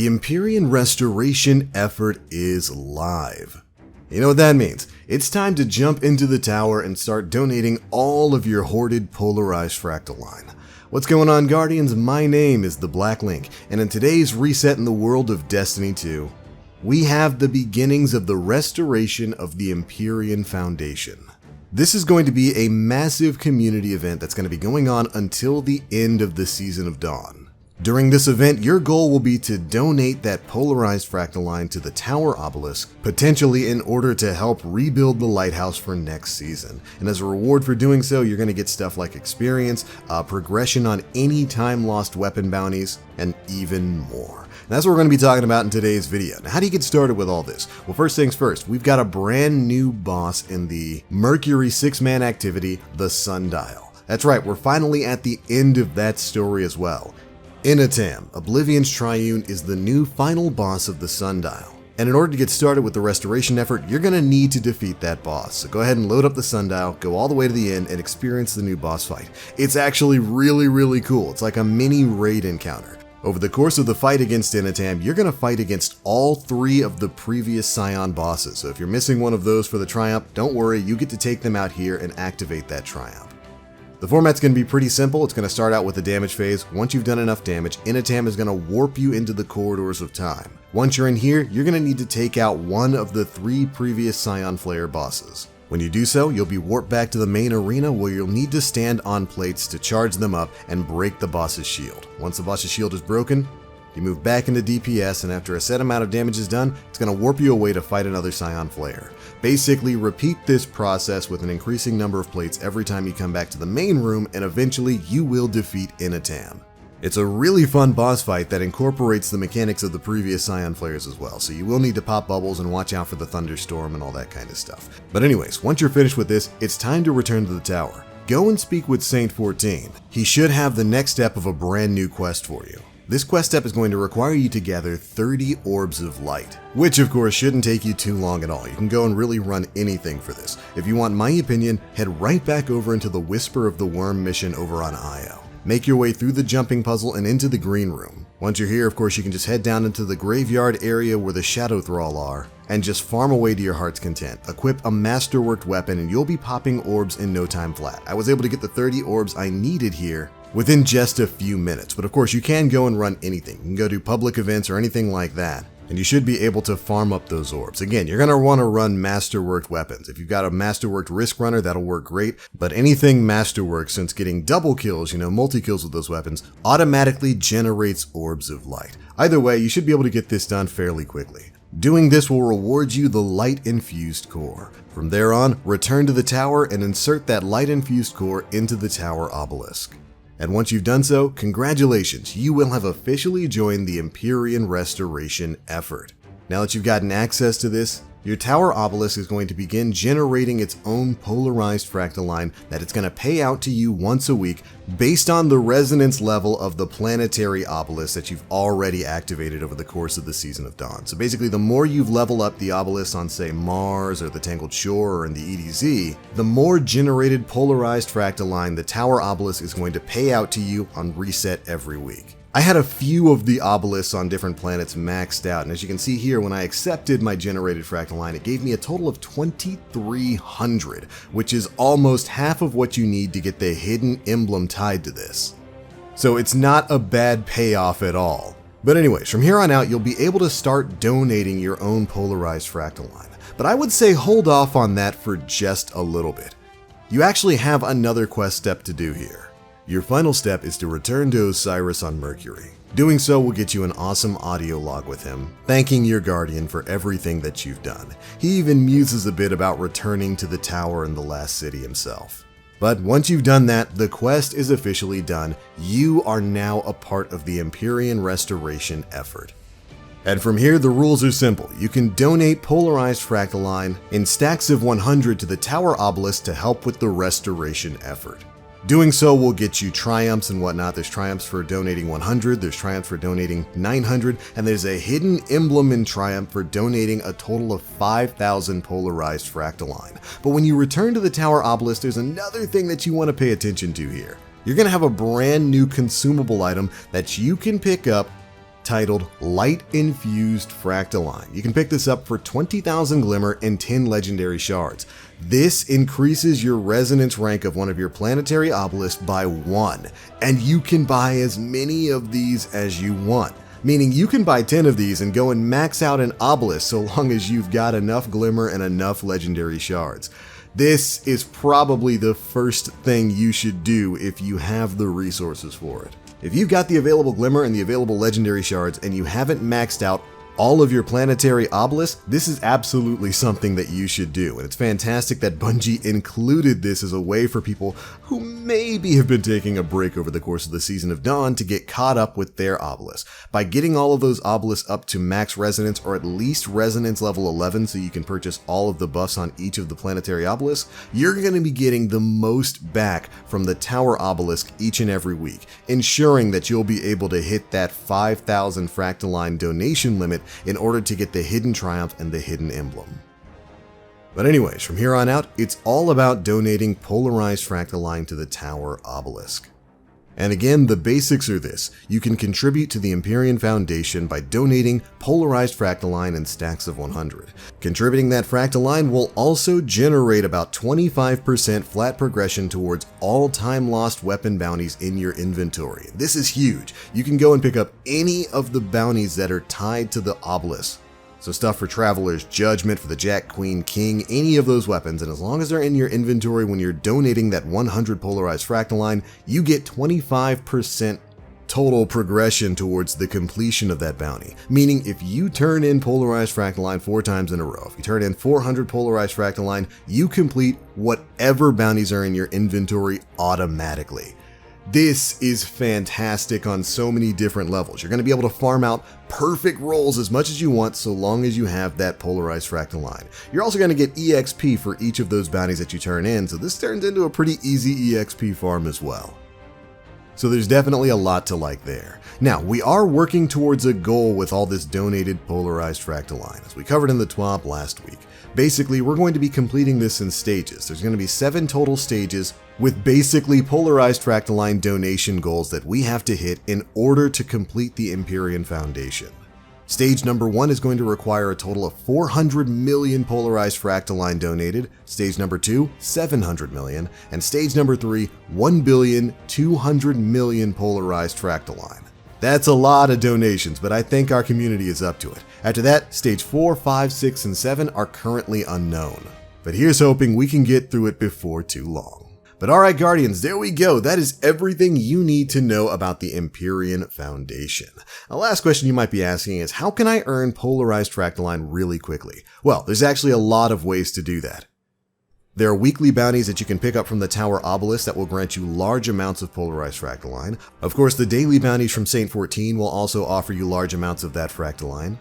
The Empyrean restoration effort is live. You know what that means? It's time to jump into the tower and start donating all of your hoarded polarized Fractaline. What's going on, Guardians? My name is the Black Link, and in today's reset in the world of Destiny 2, we have the beginnings of the restoration of the Empyrean Foundation. This is going to be a massive community event that's going to be going on until the end of the Season of Dawn. During this event, your goal will be to donate that polarized Fractaline to the Tower Obelisk, potentially in order to help rebuild the lighthouse for next season. And as a reward for doing so, you're going to get stuff like experience, progression on any time lost weapon bounties, and even more. And that's what we're going to be talking about in today's video. Now, how do you get started with all this? Well, first things first, we've got a brand new boss in the Mercury 6-man activity, the Sundial. That's right, we're finally at the end of that story as well. Inatam, Oblivion's Triune, is the new final boss of the Sundial. And in order to get started with the restoration effort, you're going to need to defeat that boss. So go ahead and load up the Sundial, go all the way to the end, and experience the new boss fight. It's actually really cool. It's like a mini raid encounter. Over the course of the fight against Inatam, you're going to fight against all 3 of the previous Scion bosses. So if you're missing one of those for the Triumph, don't worry, you get to take them out here and activate that Triumph. The format's going to be pretty simple. It's going to start out with the damage phase. Once you've done enough damage, Inatam is going to warp you into the corridors of time. Once you're in here, you're going to need to take out one of the 3 previous Scion Flayer bosses. When you do so, you'll be warped back to the main arena where you'll need to stand on plates to charge them up and break the boss's shield. Once the boss's shield is broken, you move back into DPS, and after a set amount of damage is done, it's going to warp you away to fight another Scion Flayer. Basically, repeat this process with an increasing number of plates every time you come back to the main room, and eventually you will defeat Inatam. It's a really fun boss fight that incorporates the mechanics of the previous Scion Flayers as well, so you will need to pop bubbles and watch out for the thunderstorm and all that kind of stuff. But anyways, once you're finished with this, it's time to return to the tower. Go and speak with Saint 14. He should have the next step of a brand new quest for you. This quest step is going to require you to gather 30 orbs of light, which of course shouldn't take you too long at all. You can go and really run anything for this. If you want my opinion, head right back over into the Whisper of the Worm mission over on Io. Make your way through the jumping puzzle and into the green room. Once you're here, of course, you can just head down into the graveyard area where the Shadow Thrall are, and just farm away to your heart's content. Equip a masterworked weapon and you'll be popping orbs in no time flat. I was able to get the 30 orbs I needed here within just a few minutes, but of course you can go and run anything. You can go do public events or anything like that, and you should be able to farm up those orbs. Again, you're going to want to run masterworked weapons. If you've got a masterworked risk runner, that'll work great, but anything masterworked, since getting double kills, multi-kills with those weapons, automatically generates orbs of light. Either way, you should be able to get this done fairly quickly. Doing this will reward you the light-infused core. From there on, return to the tower and insert that light-infused core into the Tower Obelisk. And once you've done so, congratulations, you will have officially joined the Empyrean restoration effort. Now that you've gotten access to this, your Tower Obelisk is going to begin generating its own polarized Fractaline that it's going to pay out to you once a week based on the resonance level of the planetary obelisk that you've already activated over the course of the Season of Dawn. So basically, the more you've leveled up the obelisks on, say, Mars or the Tangled Shore or in the EDZ, the more generated polarized Fractaline the Tower Obelisk is going to pay out to you on reset every week. I had a few of the obelisks on different planets maxed out, and as you can see here, when I accepted my generated Fractaline, it gave me a total of 2,300, which is almost half of what you need to get the hidden emblem tied to this. So it's not a bad payoff at all. But anyways, from here on out, you'll be able to start donating your own polarized Fractaline. But I would say hold off on that for just a little bit. You actually have another quest step to do here. Your final step is to return to Osiris on Mercury. Doing so will get you an awesome audio log with him, thanking your guardian for everything that you've done. He even muses a bit about returning to the tower in the last city himself. But once you've done that, the quest is officially done. You are now a part of the Empyrean restoration effort. And from here, the rules are simple. You can donate polarized Fractaline in stacks of 100 to the Tower Obelisk to help with the restoration effort. Doing so will get you triumphs and whatnot. There's triumphs for donating 100, there's triumphs for donating 900, and there's a hidden emblem in triumph for donating a total of 5,000 polarized Fractaline. But when you return to the Tower Obelisk, there's another thing that you want to pay attention to here. You're going to have a brand new consumable item that you can pick up titled Light Infused Fractaline. You can pick this up for 20,000 Glimmer and 10 Legendary Shards. This increases your resonance rank of one of your planetary obelisks by 1, and you can buy as many of these as you want. Meaning you can buy 10 of these and go and max out an obelisk so long as you've got enough Glimmer and enough Legendary Shards. This is probably the first thing you should do if you have the resources for it. If you've got the available Glimmer and the available Legendary Shards and you haven't maxed out all of your planetary obelisks, this is absolutely something that you should do. And it's fantastic that Bungie included this as a way for people who maybe have been taking a break over the course of the Season of Dawn to get caught up with their obelisks. By getting all of those obelisks up to max resonance or at least resonance level 11 so you can purchase all of the buffs on each of the planetary obelisks, you're going to be getting the most back from the tower obelisk each and every week, ensuring that you'll be able to hit that 5,000 Fractaline donation limit in order to get the hidden triumph and the hidden emblem. But anyways, from here on out, it's all about donating polarized Fractaline to the tower obelisk. And again, the basics are this. You can contribute to the Empyrean Foundation by donating polarized Fractaline in stacks of 100. Contributing that Fractaline will also generate about 25% flat progression towards all time lost weapon bounties in your inventory. This is huge. You can go and pick up any of the bounties that are tied to the obelisk. So stuff for Traveler's Judgment, for the Jack, Queen, King, any of those weapons, and as long as they're in your inventory when you're donating that 100 polarized Fractaline, you get 25% total progression towards the completion of that bounty. Meaning if you turn in polarized Fractaline 4 times in a row, if you turn in 400 polarized Fractaline, you complete whatever bounties are in your inventory automatically. This is fantastic on so many different levels. You're going to be able to farm out perfect rolls as much as you want so long as you have that polarized Fractaline. You're also going to get EXP for each of those bounties that you turn in, so this turns into a pretty easy EXP farm as well. So there's definitely a lot to like there. Now, we are working towards a goal with all this donated polarized Fractaline, as we covered in the TWAP last week. Basically, we're going to be completing this in stages. There's going to be 7 total stages with basically polarized Fractaline donation goals that we have to hit in order to complete the Empyrean Foundation. Stage number 1 is going to require a total of 400 million polarized Fractaline donated, stage number 2, 700 million, and stage number 3, 1,200,000,000 polarized Fractaline. That's a lot of donations, but I think our community is up to it. After that, stage 4, 5, 6, and 7 are currently unknown. But here's hoping we can get through it before too long. But alright Guardians, there we go. That is everything you need to know about the Empyrean Foundation. The last question you might be asking is, how can I earn polarized Fractaline really quickly? Well, there's actually a lot of ways to do that. There are weekly bounties that you can pick up from the Tower Obelisk that will grant you large amounts of polarized Fractaline. Of course, the daily bounties from Saint 14 will also offer you large amounts of that Fractaline.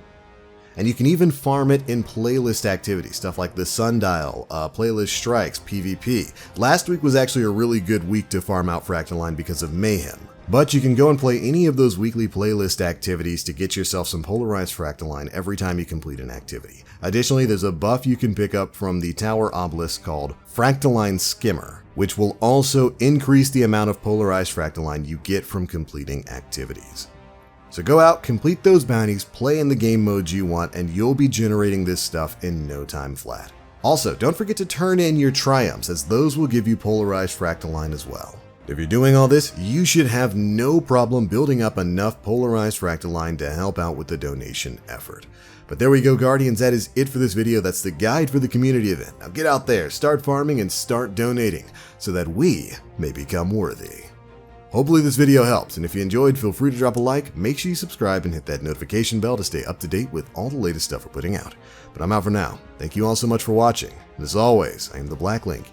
And you can even farm it in playlist activities, stuff like the Sundial, Playlist Strikes, PvP. Last week was actually a really good week to farm out Fractaline because of Mayhem. But you can go and play any of those weekly playlist activities to get yourself some polarized Fractaline every time you complete an activity. Additionally, there's a buff you can pick up from the Tower Obelisk called Fractaline Skimmer, which will also increase the amount of polarized Fractaline you get from completing activities. So go out, complete those bounties, play in the game modes you want, and you'll be generating this stuff in no time flat. Also, don't forget to turn in your triumphs, as those will give you polarized Fractaline as well. If you're doing all this, you should have no problem building up enough polarized Fractaline to help out with the donation effort. But there we go, Guardians, that is it for this video. That's the guide for the community event. Now get out there, start farming, and start donating, so that we may become worthy. Hopefully this video helps, and if you enjoyed, feel free to drop a like, make sure you subscribe and hit that notification bell to stay up to date with all the latest stuff we're putting out. But I'm out for now. Thank you all so much for watching, and as always, I am the Black Link.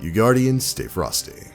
You Guardians, stay frosty.